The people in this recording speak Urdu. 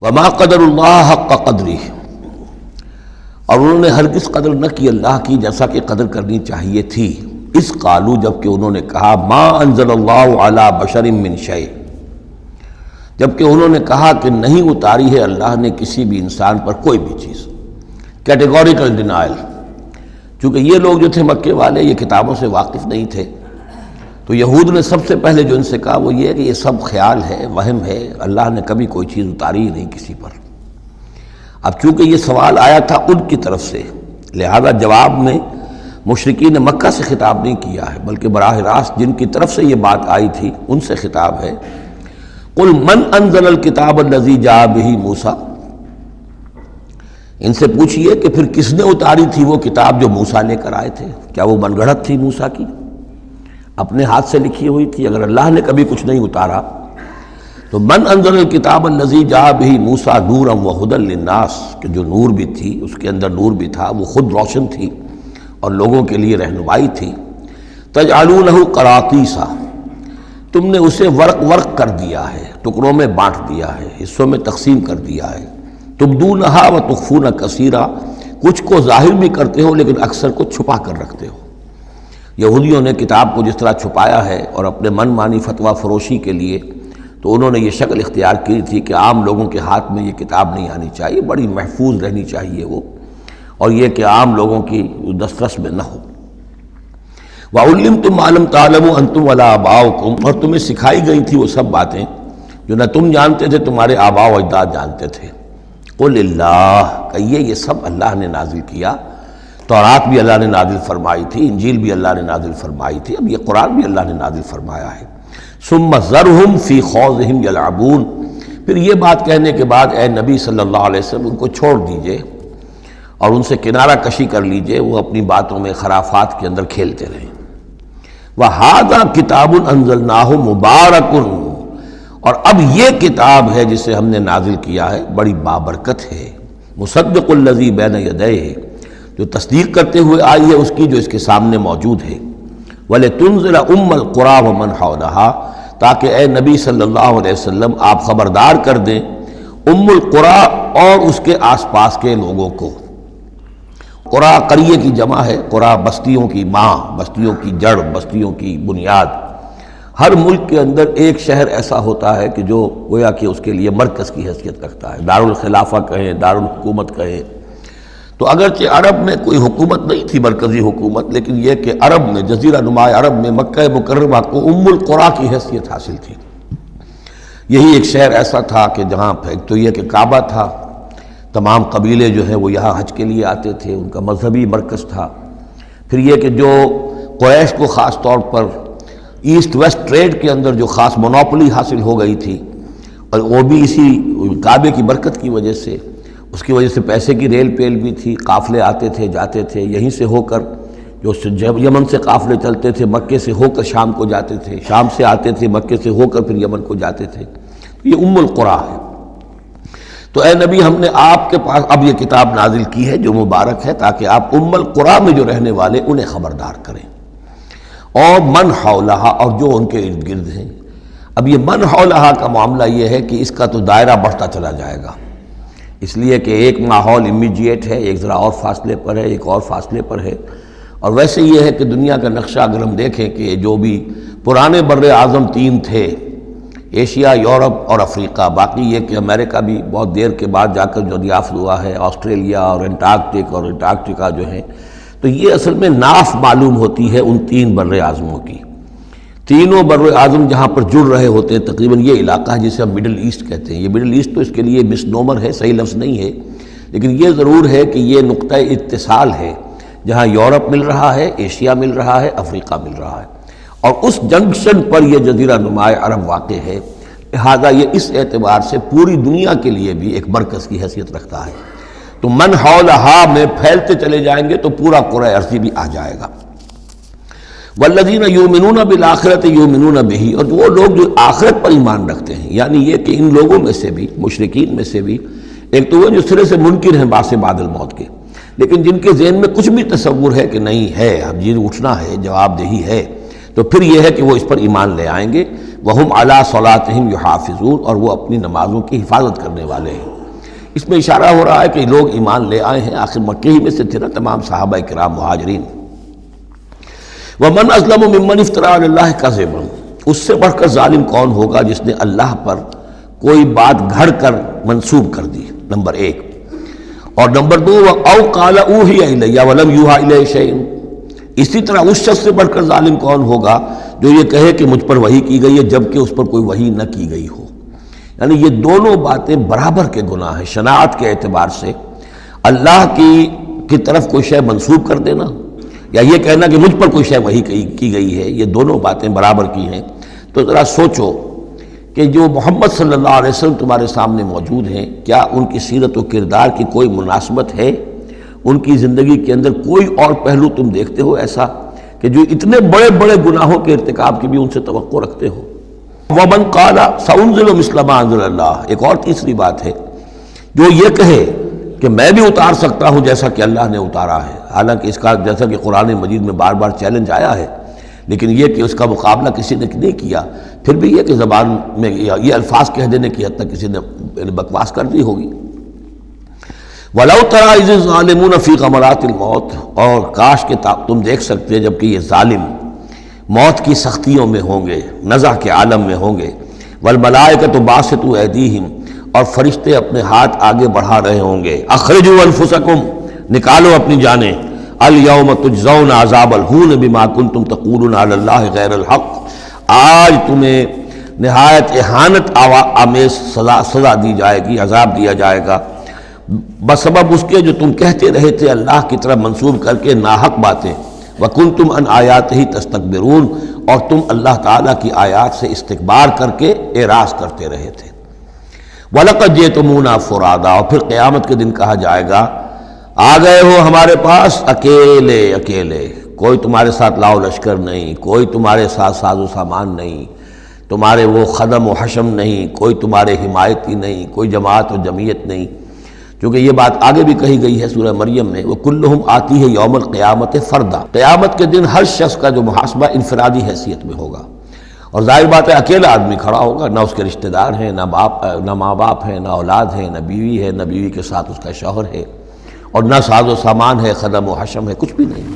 وما قدر اللہ حق قدری، اور انہوں نے ہرگز قدر نہ کی اللہ کی جیسا کہ قدر کرنی چاہیے تھی۔ اس قالو، جب کہ انہوں نے کہا ما انزل اللہ علی بشر من شیء، جب کہ انہوں نے کہا کہ نہیں اتاری ہے اللہ نے کسی بھی انسان پر کوئی بھی چیز، کیٹیگوریکل ڈینائل۔ چونکہ یہ لوگ جو تھے مکے والے، یہ کتابوں سے واقف نہیں تھے، تو یہود نے سب سے پہلے جو ان سے کہا وہ یہ ہے کہ یہ سب خیال ہے، وہم ہے، اللہ نے کبھی کوئی چیز اتاری ہی نہیں کسی پر۔ اب چونکہ یہ سوال آیا تھا ان کی طرف سے، لہذا جواب میں مشرکین مکہ سے خطاب نہیں کیا ہے، بلکہ براہ راست جن کی طرف سے یہ بات آئی تھی ان سے خطاب ہے۔ قل من انزل الکتاب الذی جاء بہ موسیٰ، ان سے پوچھئے کہ پھر کس نے اتاری تھی وہ کتاب جو موسیٰ لے کر آئے تھے؟ کیا وہ من گھڑت تھی موسیٰ کی؟ اپنے ہاتھ سے لکھی ہوئی تھی؟ اگر اللہ نے کبھی کچھ نہیں اتارا تو من انزل الکتاب الذی جاء بہ موسیٰ نورا وہدی للناس، کہ جو نور بھی تھی، اس کے اندر نور بھی تھا، وہ خود روشن تھی اور لوگوں کے لیے رہنمائی تھی۔ تجعلونہ قراطیسا، تم نے اسے ورق ورق کر دیا ہے، ٹکڑوں میں بانٹ دیا ہے، حصوں میں تقسیم کر دیا ہے۔ تبدونہا وتخفون کثیرا، کچھ کو ظاہر بھی کرتے ہو لیکن اکثر کو چھپا کر رکھتے ہو۔ یہودیوں نے کتاب کو جس طرح چھپایا ہے اور اپنے من مانی فتویٰ فروشی کے لیے، تو انہوں نے یہ شکل اختیار کی تھی کہ عام لوگوں کے ہاتھ میں یہ کتاب نہیں آنی چاہیے، بڑی محفوظ رہنی چاہیے وہ، اور یہ کہ عام لوگوں کی دسترس میں نہ ہو۔ وَعُلِّمْتُمْ مَا لَمْ تَعْلَمُوا أَنْتُمْ وَلَا آبَاؤُكُمْ، اور تمہیں سکھائی گئی تھی وہ سب باتیں جو نہ تم جانتے تھے تمہارے آباء و اجداد جانتے تھے۔ قُلِ اللَّهُ، کہیے یہ سب اللہ نے نازل کیا۔ تورات بھی اللہ نے نازل فرمائی تھی، انجیل بھی اللہ نے نازل فرمائی تھی، اب یہ قرآن بھی اللہ نے نازل فرمایا ہے۔ ثُمَّ ذَرْهُمْ فِي خَوْضِهِمْ يَلْعَبُونَ، پھر یہ بات کہنے کے بعد اے نبی صلی اللہ علیہ وسلم ان کو چھوڑ دیجئے اور ان سے کنارہ کشی کر لیجئے، وہ اپنی باتوں میں خرافات کے اندر کھیلتے رہیں۔ وَهَذَا كِتَابٌ أَنزَلْنَاهُ مُبَارَكٌ، اور اب یہ کتاب ہے جسے ہم نے نازل کیا ہے، بڑی بابرکت ہے۔ مُصَدِّقُ الَّذِي بَيْنَ يَدَيْهِ، جو تصدیق کرتے ہوئے آئی ہے اس کی جو اس کے سامنے موجود ہے۔ وَلِتُنذِرَ أُمَّ الْقُرَىٰ وَمَنْ حَوْلَهَا، تاکہ اے نبی صلی اللہ علیہ وسلم آپ خبردار کر دیں ام القریٰ اور اس کے آس پاس کے لوگوں کو۔ قریٰ قریے کی جمع ہے، قریٰ بستیوں کی ماں، بستیوں کی جڑ، بستیوں کی بنیاد۔ ہر ملک کے اندر ایک شہر ایسا ہوتا ہے کہ جو گویا کہ اس کے لیے مرکز کی حیثیت رکھتا ہے، دارالخلافہ کہیں، دارالحکومت کہیں۔ تو اگرچہ عرب میں کوئی حکومت نہیں تھی مرکزی حکومت، لیکن یہ کہ عرب میں، جزیرہ نما عرب میں مکہ مکرمہ کو ام القریٰ کی حیثیت حاصل تھی۔ یہی ایک شہر ایسا تھا کہ جہاں ایک تو یہ کہ کعبہ تھا، تمام قبیلے جو ہیں وہ یہاں حج کے لیے آتے تھے، ان کا مذہبی مرکز تھا۔ پھر یہ کہ جو قریش کو خاص طور پر ایسٹ ویسٹ ٹریڈ کے اندر جو خاص مونوپلی حاصل ہو گئی تھی، اور وہ بھی اسی کعبے کی برکت کی وجہ سے، اس کی وجہ سے پیسے کی ریل پیل بھی تھی، قافلے آتے تھے جاتے تھے، یہیں سے ہو کر جو یمن سے قافلے چلتے تھے مکے سے ہو کر شام کو جاتے تھے، شام سے آتے تھے مکے سے ہو کر پھر یمن کو جاتے تھے۔ یہ ام القریٰ ہے۔ تو اے نبی ہم نے آپ کے پاس اب یہ کتاب نازل کی ہے جو مبارک ہے، تاکہ آپ ام القریٰ میں جو رہنے والے انہیں خبردار کریں، اور من حولہا، اور جو ان کے ارد گرد ہیں۔ اب یہ من حولہا کا معاملہ یہ ہے کہ اس کا تو دائرہ بڑھتا چلا جائے گا، اس لیے کہ ایک ماحول امیجیٹ ہے، ایک ذرا اور فاصلے پر ہے، ایک اور فاصلے پر ہے۔ اور ویسے یہ ہے کہ دنیا کا نقشہ اگر ہم دیکھیں کہ جو بھی پرانے بر اعظم تین تھے، ایشیا، یورپ اور افریقہ، باقی یہ کہ امریکہ بھی بہت دیر کے بعد جا کر جو دریافت ہوا ہے، آسٹریلیا اور انٹارکٹیکا جو ہیں، تو یہ اصل میں ناف معلوم ہوتی ہے ان تین بر اعظموں کی۔ تینوں بر اعظم جہاں پر جڑ رہے ہوتے ہیں، تقریباً یہ علاقہ ہے جسے ہم مڈل ایسٹ کہتے ہیں۔ یہ مڈل ایسٹ تو اس کے لیے مس نومر ہے، صحیح لفظ نہیں ہے، لیکن یہ ضرور ہے کہ یہ نقطہ اتصال ہے جہاں یورپ مل رہا ہے، ایشیا مل رہا ہے، افریقہ مل رہا ہے، اور اس جنکشن پر یہ جزیرہ نما عرب واقع ہے۔ لہٰذا یہ اس اعتبار سے پوری دنیا کے لیے بھی ایک مرکز کی حیثیت رکھتا ہے۔ تو من حولہا میں پھیلتے چلے جائیں گے تو پورا قرۂ ارضی بھی آ جائے گا۔ والذین یؤمنون بالآخرۃ یؤمنون بہ، اور وہ لوگ جو آخرت پر ایمان رکھتے ہیں، یعنی یہ کہ ان لوگوں میں سے بھی، مشرکین میں سے بھی، ایک تو وہ جو سرے سے منکر ہیں باس بعد الموت کے، لیکن جن کے ذہن میں کچھ بھی تصور ہے کہ نہیں ہے، اب یہ اٹھنا ہے، جواب دہی ہے، تو پھر یہ ہے کہ وہ اس پر ایمان لے آئیں گے۔ وہم علی صلاتہم یحافظون، اور وہ اپنی نمازوں کی حفاظت کرنے والے ہیں۔ اس میں اشارہ ہو رہا ہے کہ لوگ ایمان لے آئے ہیں، آخر مکے ہی میں سے تھے نا تمام صحابہ کرام مہاجرین۔ ومن اظلم ممن افترى علی اللہ کذبا، اس سے بڑھ کر ظالم کون ہوگا جس نے اللہ پر کوئی بات گھڑ کر منسوب کر دی، نمبر ایک۔ اور نمبر دو، او قال اوحی الی ولم یوحى الیہ شیء، اسی طرح اس شخص سے بڑھ کر ظالم کون ہوگا جو یہ کہے کہ مجھ پر وحی کی گئی ہے جبکہ اس پر کوئی وحی نہ کی گئی ہو۔ یعنی یہ دونوں باتیں برابر کے گناہ ہیں شناعت کے اعتبار سے، اللہ کی طرف کوئی شے منسوب کر دینا یا یہ کہنا کہ مجھ پر کوئی شے وحی کی گئی ہے، یہ دونوں باتیں برابر کی ہیں۔ تو ذرا سوچو کہ جو محمد صلی اللہ علیہ وسلم تمہارے سامنے موجود ہیں، کیا ان کی سیرت و کردار کی کوئی مناسبت ہے؟ ان کی زندگی کے اندر کوئی اور پہلو تم دیکھتے ہو ایسا کہ جو اتنے بڑے بڑے گناہوں کے ارتکاب کی بھی ان سے توقع رکھتے ہو؟ ومن قال سأنزل مثل ما انزل اللہ، ایک اور تیسری بات ہے جو یہ کہے کہ میں بھی اتار سکتا ہوں جیسا کہ اللہ نے اتارا ہے، حالانکہ اس کا جیسا کہ قرآن مجید میں بار بار چیلنج آیا ہے، لیکن یہ کہ اس کا مقابلہ کسی نے نہیں کیا، پھر بھی یہ کہ زبان میں یہ الفاظ کہہ دینے کی حد تک کسی نے بکواس کر دی ہوگی۔ وَلَوْ تَرَىٰ إِذِ الظَّالِمُونَ فِي غَمَرَاتِ الْمَوْتِ، اور کاش کہ تم دیکھ سکتے جبکہ یہ ظالم موت کی سختیوں میں ہوں گے، نزع کے عالم میں ہوں گے، وَالْمَلَائِكَةُ بَاسِطُو أَيْدِيهِمْ، اور فرشتے اپنے ہاتھ آگے بڑھا رہے ہوں گے، اخرجوا انفسکم، نکالو اپنی جانیں، اليوم تجزون عذاب الہون بما کنتم تقولون علی اللہ غیر الحق، آج تمہیں نہایت اہانت آمیز سزا دی جائے گی، عذاب دیا جائے گا بسبب اس کے جو تم کہتے رہے تھے اللہ کی طرف منسوب کر کے ناحق باتیں، وَكُنْتُمْ عَنْ آيَاتِهِ تَسْتَكْبِرُونَ، اور تم اللہ تعالیٰ کی آیات سے استکبار کر کے اعراض کرتے رہے تھے۔ وَلَقَدْ جِئْتُمُونَا فُرَادًا، اور پھر قیامت کے دن کہا جائے گا آ گئے ہو ہمارے پاس اکیلے اکیلے، کوئی تمہارے ساتھ لاؤ لشکر نہیں، کوئی تمہارے ساتھ ساز و سامان نہیں، تمہارے وہ خدم و حشم نہیں، کوئی تمہارے حمایتی نہیں، کوئی جماعت و جمعیت نہیں، کیونکہ یہ بات آگے بھی کہی گئی ہے سورہ مریم میں، وَكُلُّهُمْ آتِيهِ يَوْمَ الْقِيَامَةِ فَرْدًا، قیامت کے دن ہر شخص کا جو محاسبہ انفرادی حیثیت میں ہوگا، اور ظاہر بات ہے اکیلا آدمی کھڑا ہوگا، نہ اس کے رشتہ دار ہیں، نہ ماں باپ ہیں، نہ اولاد ہیں، نہ بیوی ہے، نہ بیوی کے ساتھ اس کا شوہر ہے، اور نہ ساز و سامان ہے، خدم و حشم ہے، کچھ بھی نہیں۔